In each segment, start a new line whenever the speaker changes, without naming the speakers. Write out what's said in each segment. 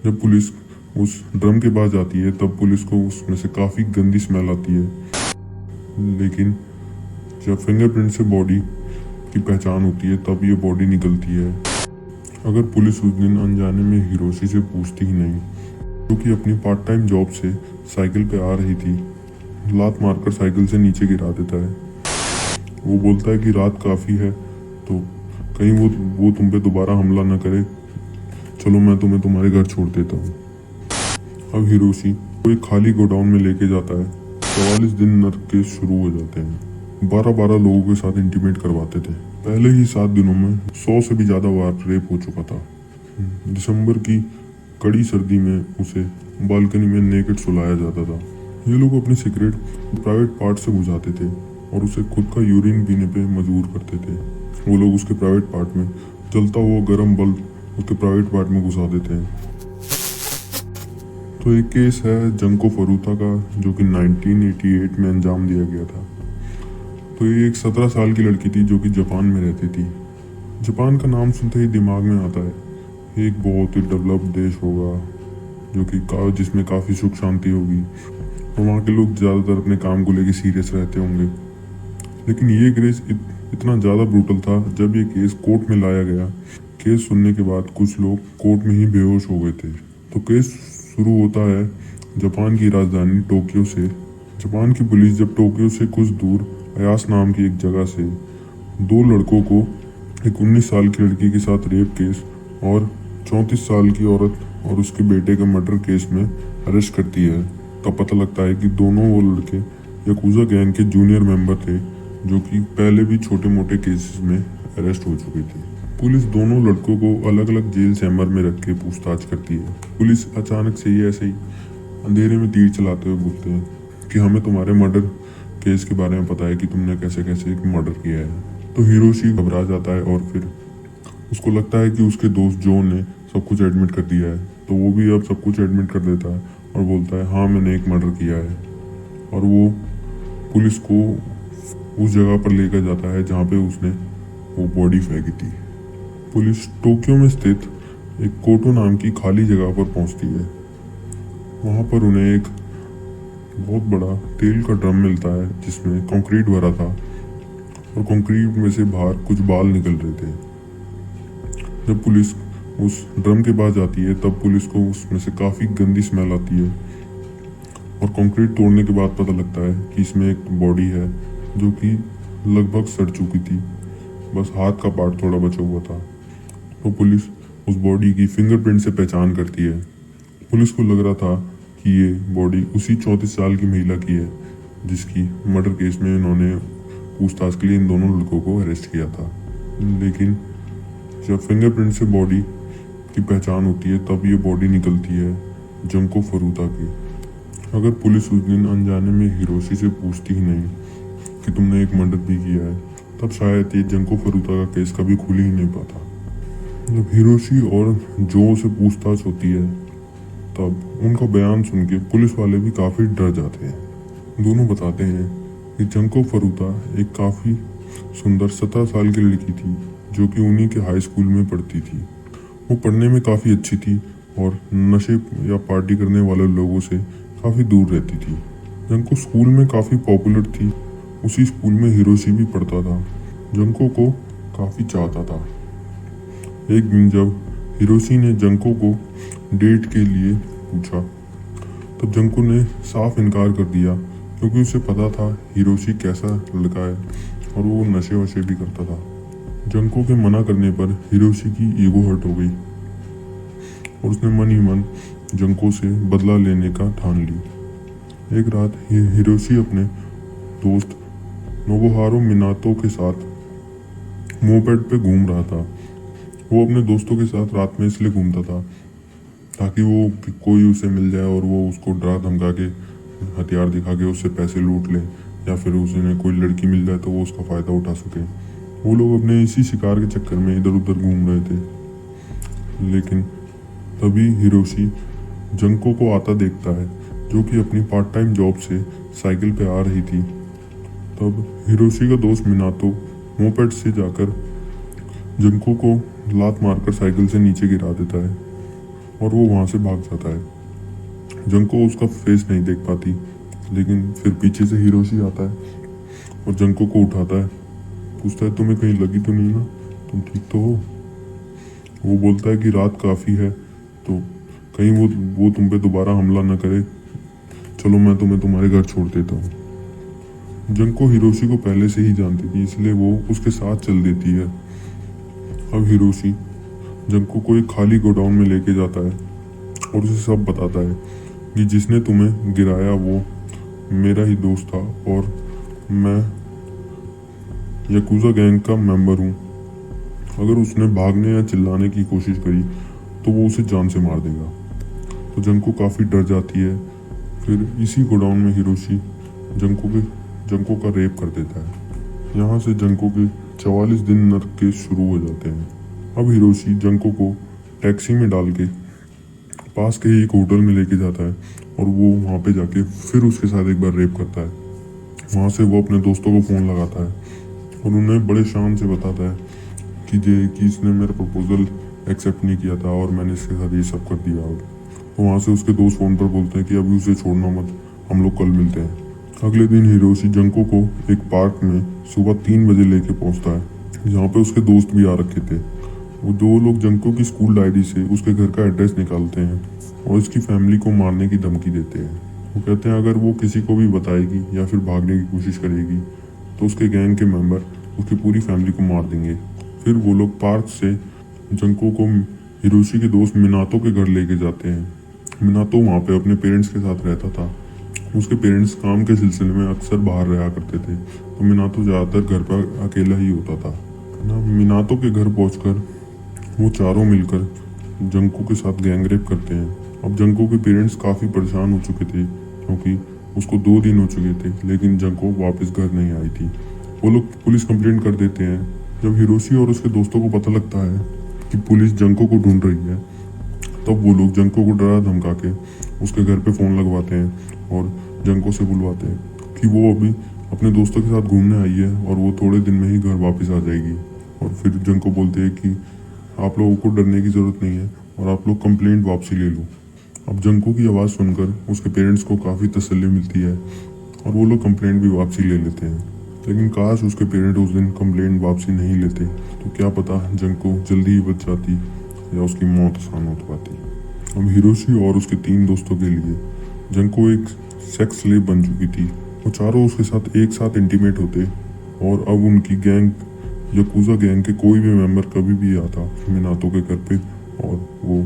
जब पुलिस उस ड्रम के पास जाती है तब पुलिस को उसमें से काफ़ी गंदी स्मेल आती है। लेकिन जब फिंगरप्रिंट से बॉडी की पहचान होती है तब ये बॉडी निकलती है। अगर पुलिस उस दिन अनजाने में हिरोशी से पूछती ही नहीं, क्योंकि अपनी पार्ट टाइम जॉब से साइकिल पे आ रही थी, लात मारकर साइकिल से नीचे गिरा देता है। वो बोलता है कि रात काफ़ी है तो कहीं वो तुम पे दोबारा हमला न करे, चलो मैं तुम्हें तुम्हारे घर छोड़ देता हूँ। अब हिरोशी को एक खाली गोडाउन में लेके जाता है। 44 दिन नर्क केस शुरू हो जाते हैं। 12-12 लोगों के साथ इंटीमेट करवाते थे। पहले ही 7 दिनों में 100 से भी ज़्यादा बार रेप हो चुका था। दिसंबर की कड़ी सर्दी में उसे बालकनी में नेकेड सुलाया जाता था। ये लोग अपनी सिगरेट प्राइवेट पार्ट से बुझाते थे और उसे खुद का यूरिन पीने पे मजबूर करते थे। वो लोग उसके प्राइवेट पार्ट में जलता हुआ गर्म बल्ब उसके प्राइवेट पार्ट में घुसा देते हैं। तो एक केस है जंको फरूता का, जो कि 1988 में अंजाम दिया गया था। तो ये एक 17 साल की लड़की थी जो कि जापान में रहती थी। जापान का नाम सुनते ही दिमाग में आता है एक बहुत ही डेवलप्ड देश होगा, जो कि जिसमें काफ़ी सुख शांति होगी और वहाँ के लोग ज़्यादातर अपने काम को लेकर सीरियस रहते होंगे। लेकिन ये केस इतना ज़्यादा ब्रूटल था। जब ये केस कोर्ट में लाया गया, केस सुनने के बाद कुछ लोग कोर्ट में ही बेहोश हो गए थे। तो केस शुरू होता है जापान की राजधानी टोक्यो से। जापान की पुलिस जब टोक्यो से कुछ दूर अयास नाम की एक जगह से 2 लड़कों को, एक 19 साल की लड़की के साथ रेप केस और 34 साल की औरत और उसके बेटे के मर्डर केस में अरेस्ट करती है, तब पता लगता है कि दोनों वो लड़के याकुजा गैंग के जूनियर मेंबर थे, जो कि पहले भी छोटे मोटे केसेस में अरेस्ट हो चुके थे। पुलिस दोनों लड़कों को अलग अलग जेल चैम्बर में रख के पूछताछ करती है। पुलिस अचानक से ही ऐसे ही अंधेरे में तीर चलाते हुए बोलते हैं कि हमें तुम्हारे मर्डर केस के बारे में पता है कि तुमने कैसे कैसे मर्डर किया है। तो हिरोशी घबरा जाता है और फिर उसको लगता है कि उसके दोस्त जॉन ने सब कुछ एडमिट कर दिया है, तो वो भी अब सब कुछ एडमिट कर देता है और बोलता है हाँ मैंने एक मर्डर किया है। और वो पुलिस को उस जगह पर लेकर जाता है जहाँ पे उसने वो बॉडी फेंकी थी। पुलिस टोक्यो में स्थित एक कोटो नाम की खाली जगह पर पहुंचती है। वहाँ पर उन्हें एक बहुत बड़ा तेल का ड्रम मिलता है जिसमें कंक्रीट भरा था और कंक्रीट में से बाहर कुछ बाल निकल रहे थे। जब पुलिस उस ड्रम के पास जाती है तब पुलिस को उसमें से काफ़ी गंदी स्मेल आती है और कंक्रीट तोड़ने के बाद पता लगता है कि इसमें एक बॉडी है जो कि लगभग सड़ चुकी थी, बस हाथ का पार्ट थोड़ा बचा हुआ था। तो पुलिस उस बॉडी की फिंगरप्रिंट से पहचान करती है। पुलिस को लग रहा था कि ये बॉडी उसी 34 साल की महिला की है जिसकी मर्डर केस में इन्होंने पूछताछ के लिए इन दोनों लड़कों को अरेस्ट किया था। लेकिन जब फिंगरप्रिंट से बॉडी की पहचान होती है तब ये बॉडी निकलती है जंको फरूता की। अगर पुलिस उस दिन अनजाने में हिरोशी से पूछती ही नहीं कि तुमने एक मर्डर भी किया है, तब शायद ये जंको फरूता का केस कभी खुल ही नहीं पाता। जब हिरोशी और जो से पूछताछ होती है तब उनका बयान सुन के पुलिस वाले भी काफ़ी डर जाते हैं। दोनों बताते हैं कि जंको फरूता एक काफ़ी सुंदर 17 साल की लड़की थी जो कि उन्हीं के हाई स्कूल में पढ़ती थी। वो पढ़ने में काफ़ी अच्छी थी और नशे या पार्टी करने वाले लोगों से काफ़ी दूर रहती थी। जंको स्कूल में काफ़ी पॉपुलर थी। उसी स्कूल में हिरोशी भी पढ़ता था। जंको को काफ़ी चाहता था। एक दिन जब हिरोशी ने जंको को डेट के लिए पूछा तब जंको ने साफ इनकार कर दिया, क्योंकि उसे पता था हिरोशी कैसा लड़का है और वो नशे वशे भी करता था। जंको के मना करने पर हिरोशी की ईगो हर्ट हो गई और उसने मन ही मन जंको से बदला लेने का ठान ली। एक रात हिरोशी अपने दोस्त नोबुहारो मिनातो के साथ मोपेड पे घूम रहा था। वो अपने दोस्तों के साथ रात में इसलिए घूमता था ताकि वो कोई उसे मिल जाए और वो उसको डरा धमका के हथियार दिखा के उससे पैसे लूट ले, या फिर उसे कोई लड़की मिल जाए तो वो उसका फ़ायदा उठा सके। वो लोग अपने इसी शिकार के चक्कर में इधर उधर घूम रहे थे। लेकिन तभी हिरोशी जंको को आता देखता है, जो कि अपनी पार्ट टाइम जॉब से साइकिल पे आ रही थी। तब हिरोशी का दोस्त मिनातो मोपेड से जाकर जंको को लात मारकर साइकिल से नीचे गिरा देता है। और वो वहाँ से भाग जाता है। जंको उसका फेस नहीं देख पाती, लेकिन फिर पीछे से हिरोशी आता है और जंको को उठाता है, पूछता है तुम्हें कहीं लगी तो नहीं ना, तुम ठीक तो हो? वो बोलता है कि रात काफ़ी है, तो कहीं वो तुम पे दोबारा हमला न करे, चलो मैं तुम्हें तुम्हारे घर छोड़ देता हूँ। जंको हिरोशी को पहले से ही जानती थी, इसलिए वो उसके साथ चल देती है। अब हिरोशी जंको को एक खाली गोडाउन में लेके जाता है और उसे सब बताता है कि जिसने तुम्हें गिराया वो मेरा ही दोस्त था और मैं याकुजा गैंग का मेंबर हूँ। अगर उसने भागने या चिल्लाने की कोशिश करी तो वो उसे जान से मार देगा। तो जंको काफ़ी डर जाती है। फिर इसी गोडाउन में हिरोशी जंको का रेप कर देता है। यहाँ से जंको के 44 दिन नर्क के शुरू हो जाते हैं। अब हिरोशी जंको को टैक्सी में डाल के पास के ही एक होटल में लेके जाता है और वो वहाँ पे जाके फिर उसके साथ एक बार रेप करता है। वहाँ से वो अपने दोस्तों को फ़ोन लगाता है और उन्हें बड़े शान से बताता है कि इसने मेरा प्रपोजल एक्सेप्ट नहीं किया था और मैंने इसके साथ ये सब कर दिया। तो वहाँ से उसके दोस्त फ़ोन पर बोलते हैं कि अभी उसे छोड़ना मत, हम लोग कल मिलते हैं। अगले दिन हिरोशी जंको को एक पार्क में सुबह 3 बजे लेके पहुँचता है, जहाँ पे उसके दोस्त भी आ रखे थे। वो दो लोग जंको की स्कूल डायरी से उसके घर का एड्रेस निकालते हैं और उसकी फैमिली को मारने की धमकी देते हैं। वो कहते हैं अगर वो किसी को भी बताएगी या फिर भागने की कोशिश करेगी तो उसके गैंग के मेंबर उसकी पूरी फैमिली को मार देंगे। फिर वो लोग पार्क से जंको को हिरोशी के दोस्त मिनातो के घर लेके जाते हैं। मिनातो वहाँ पे अपने पेरेंट्स के साथ रहता था। उसके पेरेंट्स काम के सिलसिले में अक्सर बाहर रहा करते थे, तो मिनातो ज़्यादातर घर पर अकेला ही होता था ना। मिनातो के घर पहुंचकर वो चारों मिलकर जंको के साथ गैंग रेप करते हैं। अब जंको के पेरेंट्स काफ़ी परेशान हो चुके थे क्योंकि उसको 2 दिन हो चुके थे, लेकिन जंको वापस घर नहीं आई थी। वो लोग पुलिस कंप्लेंट कर देते हैं। जब हिरोशी और उसके दोस्तों को पता लगता है कि पुलिस जंको को ढूंढ रही है, तब वो लोग जंको को डरा धमका के उसके घर पे फ़ोन लगवाते हैं और जंको से बुलवाते हैं कि वो अभी अपने दोस्तों के साथ घूमने आई है और वो थोड़े दिन में ही घर वापस आ जाएगी। और फिर जंको बोलते हैं कि आप लोगों को डरने की ज़रूरत नहीं है और आप लोग कंप्लेंट वापसी ले लो। अब जंको की आवाज़ सुनकर उसके पेरेंट्स को काफ़ी तसल्ली मिलती है और वो लोग कंप्लेंट भी वापसी ले लेते हैं। लेकिन काश उसके पेरेंट उस दिन कंप्लेंट वापसी नहीं लेते तो क्या पता जंको जल्दी ही बच जाती या उसकी मौत आसान हो पाती। अब हिरोशी और उसके 3 दोस्तों के लिए जंको एक सेक्स स्लेव बन चुकी थी। वो चारों उसके साथ एक साथ इंटीमेट होते और अब उनकी गैंग याकुजा गैंग के कोई भी मेंबर कभी भी आता मिनातो के घर पे और वो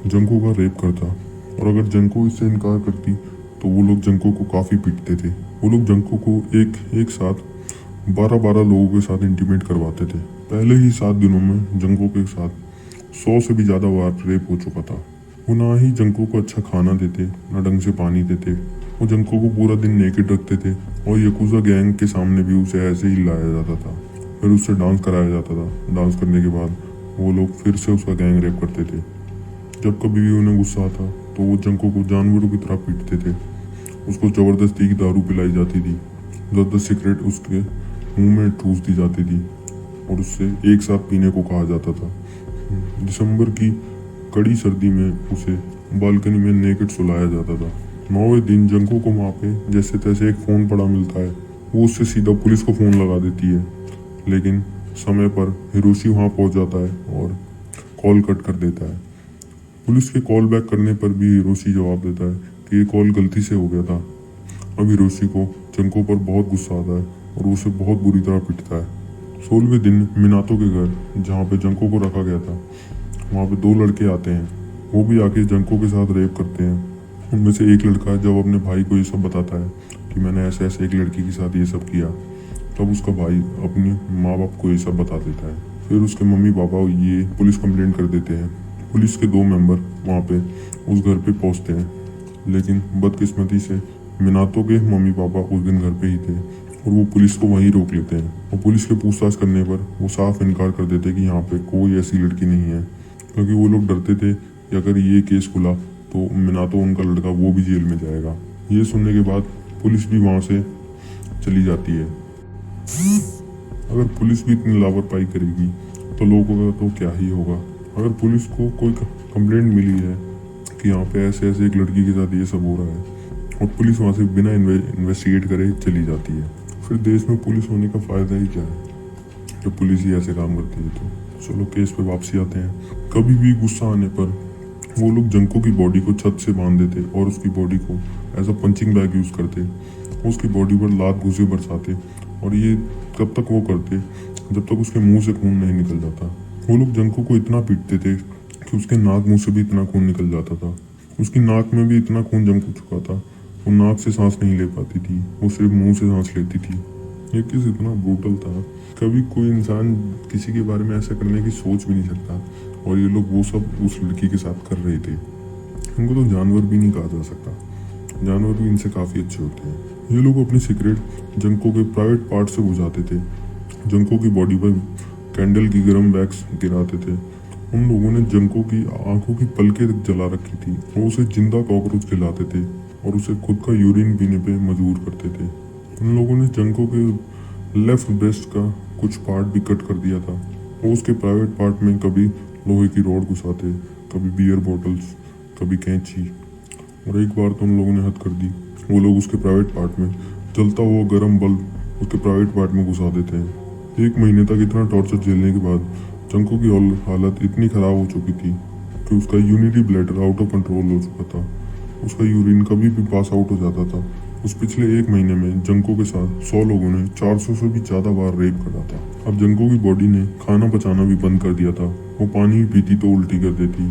जंको का रेप करता। और अगर जंको इससे इनकार करती तो वो लोग जंको को काफ़ी पीटते थे। वो लोग जंको को एक साथ 12-12 लोगों के साथ इंटीमेट करवाते थे। पहले ही 7 दिनों में जंको के साथ 100 से भी ज़्यादा बार रेप हो चुका था। वो ना ही जंको को अच्छा खाना देते, ना ढंग से पानी देते। वो जंको को पूरा दिन नेकेड रखते थे और याकुजा गैंग के सामने भी उसे ऐसे ही लाया जाता था। फिर उससे डांस कराया जाता था। डांस करने के बाद वो लोग फिर से उसका गैंग रेप करते थे। जब कभी भी उन्हें गुस्सा आता तो वो जंको को जानवरों की तरह पीटते थे। उसको ज़बरदस्ती की दारू पिलाई जाती थी, 10-10 सिगरेट उसके मुंह में ठूस दी जाती थी और उससे एक साथ पीने को कहा जाता था। दिसंबर की कड़ी सर्दी में उसे बालकनी में नेकेड सुलाया जाता था। 9वें दिन जंको को वहाँ पे जैसे तैसे एक फ़ोन पड़ा मिलता है। वो उससे सीधा पुलिस को फ़ोन लगा देती है, लेकिन समय पर हिरोशी वहाँ पहुँच जाता है और कॉल कट कर देता है। पुलिस के कॉल बैक करने पर भी हिरोशी जवाब देता है कि ये कॉल गलती से हो गया था। अब हिरोशी को जंको पर बहुत गुस्सा आता है और उसे बहुत बुरी तरह पीटता है। 16वें दिन मिनातो के घर जहाँ पे जंको को रखा गया था, वहाँ पे 2 लड़के आते हैं। वो भी आके जंको के साथ रेप करते हैं। उनमें से एक लड़का जब अपने भाई को ये सब बताता है कि मैंने ऐसे ऐसे एक लड़की के साथ ये सब किया, तब उसका भाई अपने माँ बाप को ये सब बता देता है। फिर उसके मम्मी पापा ये पुलिस कंप्लेंट कर देते हैं। पुलिस के 2 मेंबर वहाँ पे उस घर पे पहुँचते हैं, लेकिन बदकिस्मती से मिनातो के मम्मी पापा उस दिन घर पे ही थे और वो पुलिस को वहीं रोक लेते हैं। और पुलिस के पूछताछ करने पर वो साफ इनकार कर देते कि यहाँ पे कोई ऐसी लड़की नहीं है, क्योंकि वो लोग डरते थे कि अगर ये केस खुला तो मिनातो उनका लड़का वो भी जेल में जाएगा। ये सुनने के बाद पुलिस भी वहाँ से चली जाती है। अगर पुलिस भी इतनी लापरवाही करेगी तो लोगों का तो क्या ही होगा। अगर पुलिस को कोई कंप्लेंट मिली है कि यहाँ पे ऐसे ऐसे एक लड़की के साथ ये सब हो रहा है, और पुलिस वहाँ से बिना इन्वेस्टिगेट करे चली जाती है। फिर देश में पुलिस होने का फ़ायदा ही क्या है जब पुलिस ही ऐसे काम करती है। तो चलो केस पे वापसी आते हैं। कभी भी गुस्सा आने पर वो लोग जंको की बॉडी को छत से बांध देते और उसकी बॉडी को as a punching bag use करते, उसकी बॉडी पर लात घुसे बरसाते, और ये कब तक वो करते जब तक उसके मुंह से खून नहीं निकल जाता। वो लोग जंको को इतना पीटते थे कि उसके नाक मुंह से भी इतना खून निकल जाता था, उसकी नाक में भी इतना खून जम चुका था, वो नाक से सांस नहीं ले पाती थी, वो सिर्फ मुंह से सांस लेती थी। ये किस इतना ब्रूटल था, कभी कोई इंसान किसी के बारे में ऐसा करने की सोच भी नहीं सकता, और ये लोग वो सब उस लड़की के साथ कर रहे थे। इनको तो जानवर भी नहीं कहा जा सकता, जानवर भी इनसे काफ़ी अच्छे होते हैं। ये लोग अपनी सिगरेट जंको के प्राइवेट पार्ट से बुझाते थे, जंको की बॉडी पर कैंडल की गर्म वैक्स गिराते थे। उन लोगों ने जंको की आंखों की पलकें तक जला रखी थी, वो उसे जिंदा कॉकरोच खिलाते थे और उसे खुद का यूरिन पीने पे मजबूर करते थे। उन लोगों ने जंको के लेफ्ट ब्रेस्ट का कुछ पार्ट भी कट कर दिया था। वो उसके प्राइवेट पार्ट में कभी लोहे की रॉड घुसाते, कभी बियर बॉटल्स, कभी कैंची, और एक बार तो उन लोगों ने हद कर दी, वो लोग उसके प्राइवेट पार्ट में जलता हुआ गर्म बल्ब उसके प्राइवेट पार्ट में घुसा देते हैं। 1 महीने तक इतना टॉर्चर झेलने के बाद जंको की हालत इतनी ख़राब हो चुकी थी कि उसका unity bladder out of control हो चुका था, उसका यूरिन कभी भी पास आउट हो जाता था। उस पिछले 1 महीने में जंको के साथ 100 लोगों ने 400 से भी ज़्यादा बार रेप करा था। अब जंको की बॉडी ने खाना पचाना भी बंद कर दिया था, वो पानी भी पीती तो उल्टी कर देती,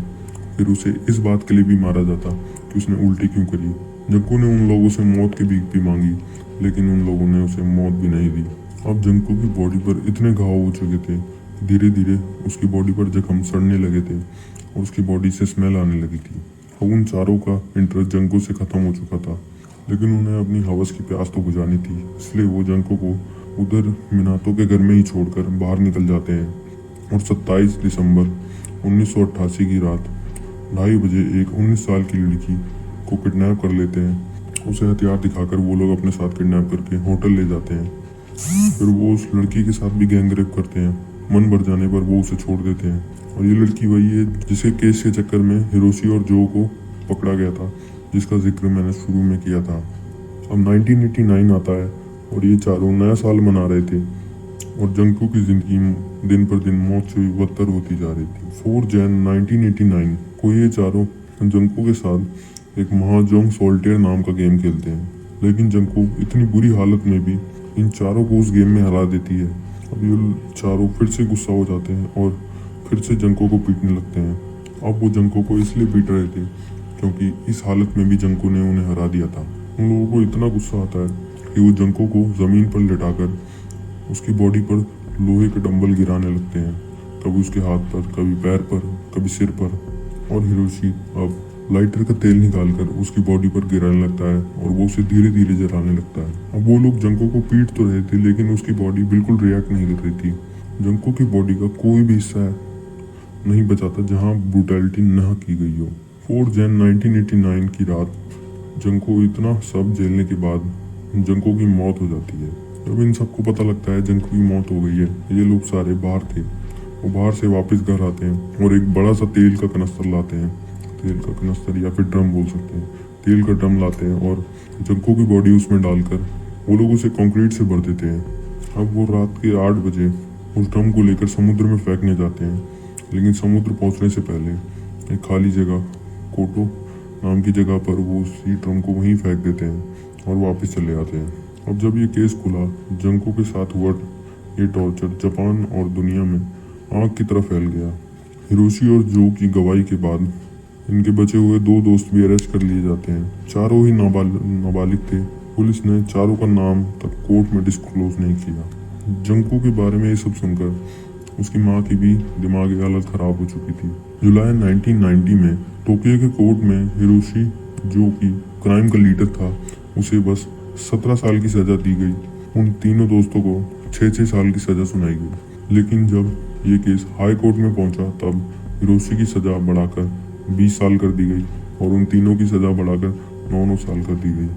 फिर उसे इस बात के लिए भी मारा जाता कि उसने उल्टी क्यों करी। जंको ने उन लोगों से मौत की भीख भी मांगी, लेकिन उन लोगों ने उसे मौत भी नहीं दी। अब जंको की बॉडी पर इतने घाव हो चुके थे, धीरे धीरे उसकी बॉडी पर जख्म सड़ने लगे थे और उसकी बॉडी से स्मेल आने लगी थी। अब उन चारों का इंटरेस्ट जंको से ख़त्म हो चुका था, लेकिन उन्हें अपनी हवस की प्यास तो बुझानी थी, इसलिए वो जंको को उधर मिनातो के घर में ही छोड़कर बाहर निकल जाते हैं। और 27 दिसंबर 1988 की रात 2:30 बजे एक 19 साल की लड़की को किडनैप कर लेते हैं। उसे हथियार दिखाकर वो लोग अपने साथ किडनैप करके होटल ले जाते हैं। फिर वो उस लड़की के साथ भी गैंगरेप करते हैं। मन भर जाने पर वो उसे छोड़ देते हैं। और ये लड़की वही है जिसे केस के चक्कर में हिरोशी और जो को पकड़ा गया था, जिसका जिक्र मैंने शुरू में किया था। अब 1989 आता है और ये चारों नया साल मना रहे थे, और जंको की ज़िंदगी दिन पर दिन मौत से भी बदतर होती जा रही थी। 4 जनवरी 1989 को ये चारों जंको के साथ एक महाजोंग सॉल्टेयर नाम का गेम खेलते हैं, लेकिन जंको इतनी बुरी हालत में भी इन चारों को उस गेम में हरा देती है। अब ये चारों फिर से गुस्सा हो जाते हैं और फिर से जंको को पीटने लगते हैं। अब वो जंको को इसलिए पीट रहे थे क्योंकि इस हालत में भी जंको ने उन्हें हरा दिया था। उन लोगों को इतना गुस्सा आता है कि वो जंको को ज़मीन पर लिटाकर उसकी बॉडी पर लोहे के डंबल गिराने लगते हैं, कभी उसके हाथ पर, कभी पैर पर, कभी सिर पर। और हिरोशी अब लाइटर का तेल निकालकर उसकी बॉडी पर गिराने लगता है और वो उसे धीरे धीरे जलाने लगता है। अब वो लोग जंको को पीट तो रहे थे, लेकिन उसकी बॉडी बिल्कुल रिएक्ट नहीं कर रही थी। जंको की बॉडी का कोई भी हिस्सा नहीं बचा था जहाँ ब्रूटैलिटी न की गई हो। 4 जनवरी 1989 की रात जंको इतना सब झेलने के बाद जंको की मौत हो जाती है। जब इन सबको पता लगता है जंको की मौत हो गई है, ये लोग सारे बाहर थे, वो बाहर से वापस घर आते हैं और एक बड़ा सा तेल का कनस्तर लाते हैं, तेल का कनस्तर या फिर ड्रम बोल सकते हैं, तेल का ड्रम लाते हैं और जंको की बॉडी उसमें डालकर वो लोग उसे कंक्रीट से भर देते हैं। अब वो रात के 8 बजे उस ड्रम को लेकर समुद्र में फेंकने जाते हैं, लेकिन समुद्र पहुंचने से पहले एक खाली जगह कोटो नाम की जगह पर वो उसी ड्रम को वहीं फेंक देते हैं और वापस चले आते हैं। अब जब ये केस खुला, जंको के साथ हुआ ये टॉर्चर जापान और दुनिया में आग की तरह फैल गया। हिरोशी और जो की गवाही के बाद इनके बचे हुए 2 दोस्त भी अरेस्ट कर लिए जाते हैं। चारों ही नाबालिग थे। पुलिस ने चारों का नाम तक कोर्ट में डिस्क्लोज नहीं किया। जंको के बारे में ये सब सुनकर उसकी माँ की भी दिमागी हालत खराब हो चुकी थी। जुलाई 1990 में टोक्यो के कोर्ट में हिरोशी, जो कि क्राइम का लीडर था, उसे बस 17 साल की सज़ा दी गई। उन तीनों दोस्तों को 6-6 साल की सज़ा सुनाई गई। लेकिन जब ये केस हाई कोर्ट में पहुंचा, तब हिरोशी की सज़ा बढ़ाकर 20 साल कर दी गई और उन तीनों की सज़ा बढ़ाकर 9-9 साल कर दी गई।